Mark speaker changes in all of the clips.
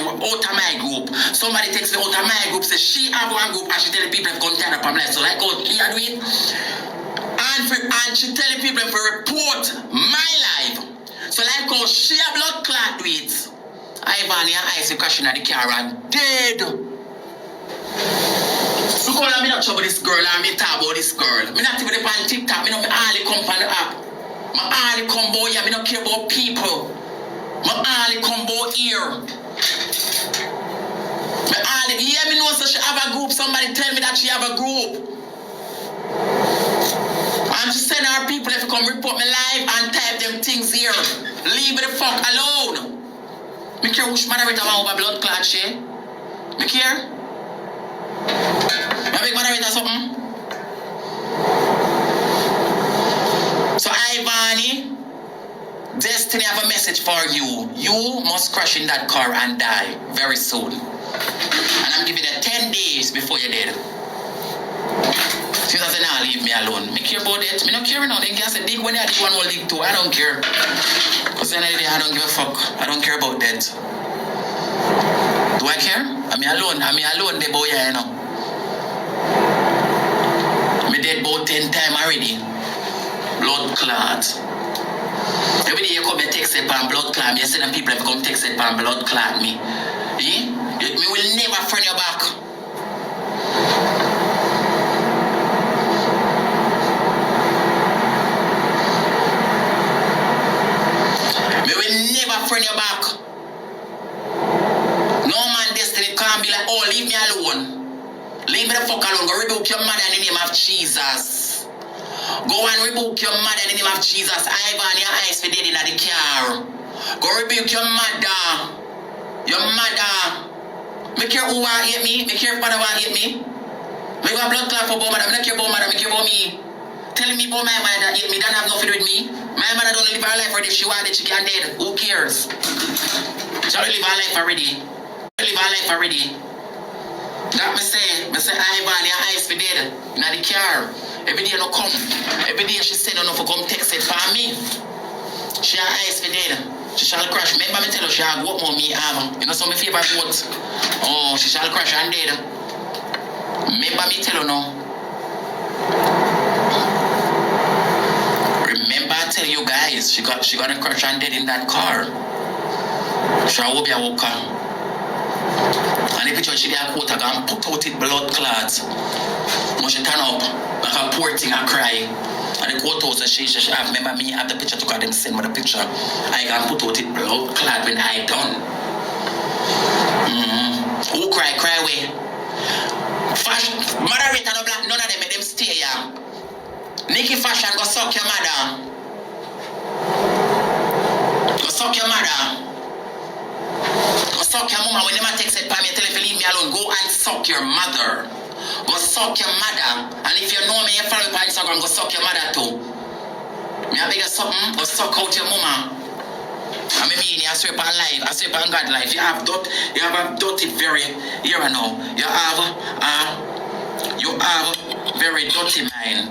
Speaker 1: out of my group. Somebody takes me out of my group, says she have one group and she tell the people to come turn up on life. So like how he do it. And she tell the people to report my life. So like how she a blood clot do it. Ivan and Ice crashing at the car and dead. So call me not trouble this girl and me talk about this girl. Me not even on TikTok, me not me hardly come on the app. Me hardly come about here, me not care about people. Me hardly come about here. Me hardly, yeah, me know so she have a group. Somebody tell me that she have a group. And she send her people if you come report me live and type them things here. Leave me the fuck alone. Me care which moderator man over blood clot she. Me care. My big moderator something. So Ivani, Destiny have a message for you. You must crash in that car and die very soon. And I'm giving you 10 days before you're dead. She doesn't now leave me alone. Me care about it. Me not care now. They can say dig when I dig one will dig two. I don't care. Because then I don't give a fuck. I don't care about that. Do I care? I'm alone. I'm alone, the boy, you know. Me dead about 10 times already. Blood clot. Every day you come and text it and blood clot me. You see them people have come text it and blood clot me. Eh? Me will never friend you back. Me will never friend you back. No man Destiny can't be like, oh, leave me alone. Leave me the fuck alone. Go rebuke your mother in the name of Jesus. Go and rebuke your mother in the name of Jesus. Ivan, your eyes for dead in the car. Go rebuke your mother. Your mother. Me care who want hate me. Me care if mother want hate me. Me go blood clot for mother. Me not care about mother. Me care about me. Tell me about my mother that hate me. Don't have nothing to do with me. My mother don't live her life already. If she wanted, she can dead. Who cares? She don't live her life already. Live her life already. That me say Ivan, your eyes for dead. In the car. Every day no come. Every day she send enough for come text it for me. She her eyes for dead. She shall crash. Remember me tell her she have what more me have. You know some of my favorite quotes. Oh, she shall crash and dead. Remember me tell her no. Remember I tell you guys, she gonna crash and dead in that car. She will be a walker. And the picture she did a quote and put out it blood clots. When she turn up, like a poor thing and cry. And the quote out she have, remember me have the picture to them send me the picture. I can put out it blood clot when I done. Who cry away. Fashion, moderator no black, none of them make them stay here. Nikki Fashion go suck your mother. Go suck your mother. Go suck your mama. When them text it by me, tell her to leave me alone. Go and suck your mother. Go suck your mother. And if you know me, you follow me on Instagram, go suck your mother too. Me a beg you something, go suck out your mama. I mean, I swear upon life, I swear upon God life. You have a dirty very, here and now. You have very dirty mind.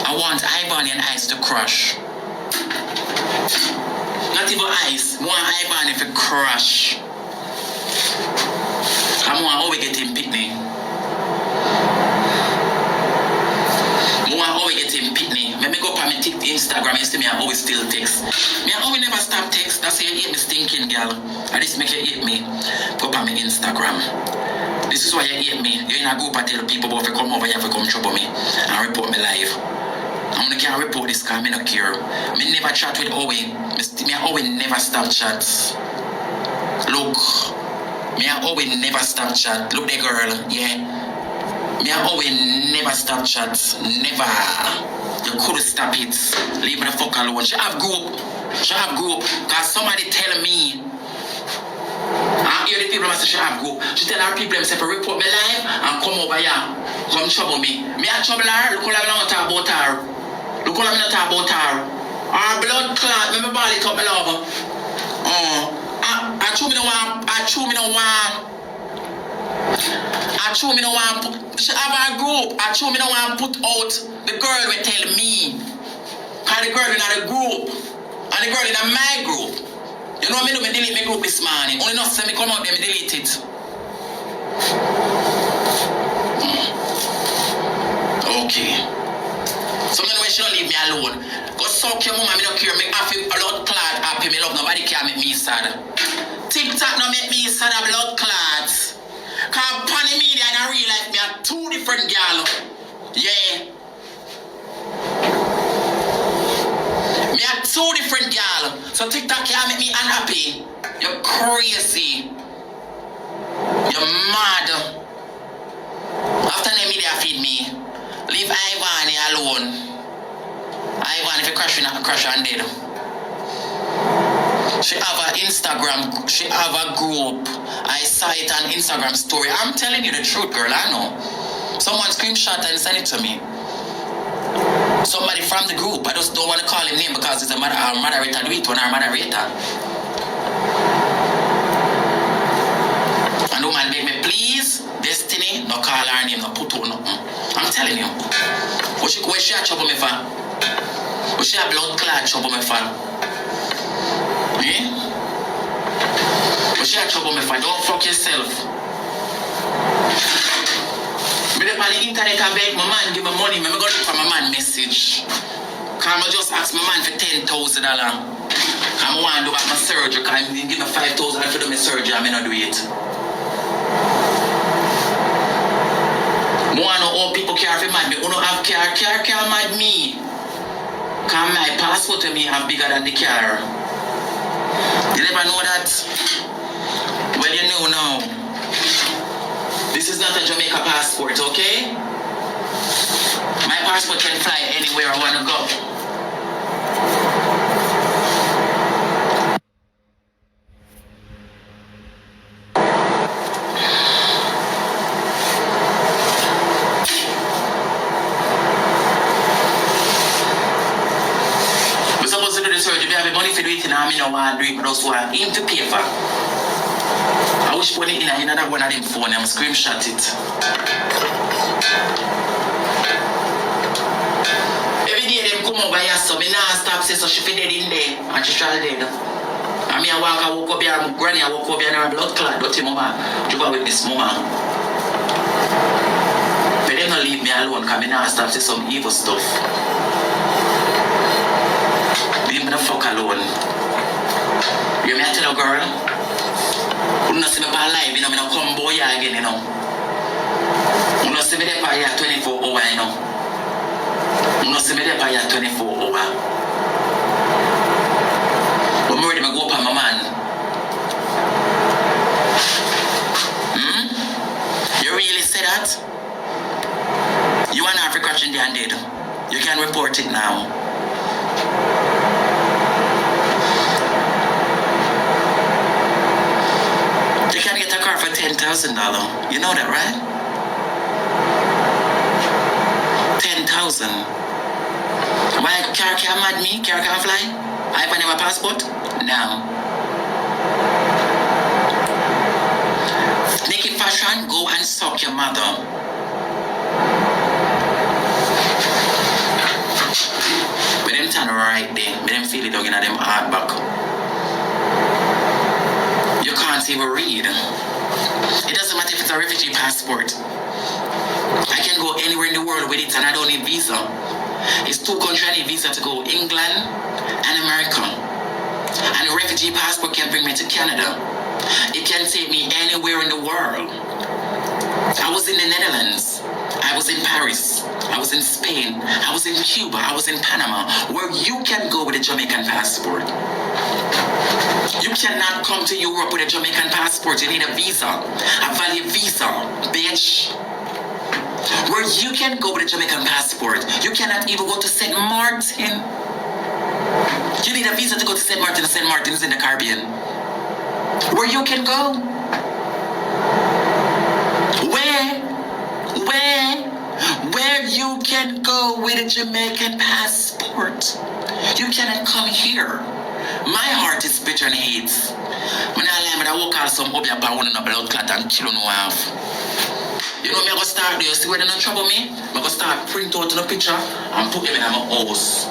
Speaker 1: I want Ivan and Ice to crush. Not even Ice. I want Ivan if it crush. I want how we get him pitney. I want how we get him pitney. Let me go up on my Instagram and see me I always still text. Me I always never stop text. That's why you hate me stinking girl. And this make you hate me. Go up on my Instagram. This is why you hate me. You're in a group and tell people about if you come over here, if you come trouble me and report me live. I'm gonna can't report this because I don't care. Me never chat with Owe. Me Owe never stop chats. Look. Me I Owe never stop chat. Look the girl, yeah. Me I Owe never stop chats. Never. You couldn't stop it. Leave me the fuck alone. She have group. Cause somebody tell me. I hear the people say she have group. She tell her people to report me live and come over here. Come trouble me. Me I trouble her. Look how I don't talk about her. Look how I don't talk about her. Her blood clot. Me ball it up my love. I chew me no want she have a group. I chew me no want put out the girl will tell me. Cause the girl in the group. And the girl in my group. know what I do? Me delete my group this morning. Only not say me come out there, me delete it. Okay. So me know she don't leave me alone. Go suck your mama, me don't care. Me have a blood clot happy, me love. Nobody can make me sad. TikTok no make me sad a blood clots. Cause upon the media in real life, me are two different girls. Yeah. Me are two different girls. So TikTok can't make me unhappy. You're crazy. You're mad. After the media feed me, leave Ivan alone. Ivan, if you crash and dead. She have an Instagram, she have a group. I saw it on Instagram story. I'm telling you the truth, girl, I know. Someone screenshot and sent it to me. Somebody from the group. I just don't want to call him name because it's a moderator. Do it when our moderator. And woman beg me, please, Destiny, no call her name, no put on nothing. I'm telling you. Where she a trouble me for? Where she a blood clot trouble me for? Eh? Where she a trouble me for? Don't fuck yourself. Me dey on the internet and beg my man give me money. Me go look for my man message. Cause I just ask my man for $10,000. I want to do back my surgery. Cause he give me $5,000 for do my surgery. I may not do it. I want to know how people care for mad me. Who don't have car mad me. Cause my passport to me have bigger than the car. You never know that? Well, you know now. This is not a Jamaica passport, okay? My passport can fly anywhere I want to go. We're supposed to do the surgery. We have the money for doing it now. I don't want to do it, but also want him to pay for. I wish put it in another one of them phone and screenshot it. Every day them come over here, so me now stop say so she fit dead in there and she shall dead. And me I woke up here, and granny I woke up here and her blood clot, dirty mama. You go with this mama. But them not leave me alone because me now stop say some evil stuff. Leave me the fuck alone. You me I tell a girl? You don't see me alive, you know, I don't come boy again, you know. You don't see me there for 24 hours, you know. You don't see me there for 24 hours. But I'm ready to go up on my man. You really say that? You and Africa catching the and dead. You can report it now. For $10,000. You know that, right? 10,000. Why car can't mad me? Car can't fly? I have my passport? No. Naked fashion, go and suck your mother. But them turn right there. But them feel it down in them hard back. You can't even read. It doesn't matter if it's a refugee passport. I can go anywhere in the world with it and I don't need visa. It's 2 countries I need visa to go, England and America. And a refugee passport can bring me to Canada. It can take me anywhere in the world. I was in the Netherlands. I was in Paris. I was in Spain. I was in Cuba. I was in Panama. Where you can go with a Jamaican passport. You cannot come to Europe with a Jamaican passport. You need a visa. A valid visa, bitch. Where you can go with a Jamaican passport. You cannot even go to St. Martin. You need a visa to go to St. Martin. St. Martin is in the Caribbean. Where you can go. Where you can go with a Jamaican passport. You cannot come here. My heart is bitter and hates. When I walk out some obia pa one in a blood clot and kill no half. You know me I go start there, see where they don't trouble me? I go start print out the picture and put them in my house.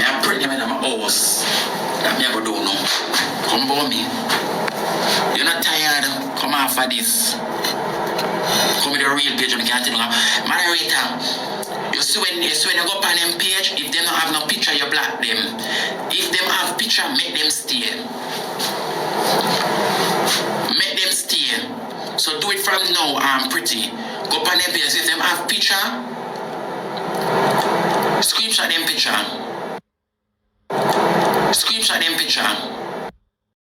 Speaker 1: I print them in my Come for me. You're not tired? Come off of this. Come with the real page and can't tell you. Moderator, you see when you go up on them page, if they don't have no picture, you block them. If them have picture, make them stay. Make them stay. So do it from now, I'm pretty. Go up on them page. If them have picture, screenshot them picture. Screenshot them picture.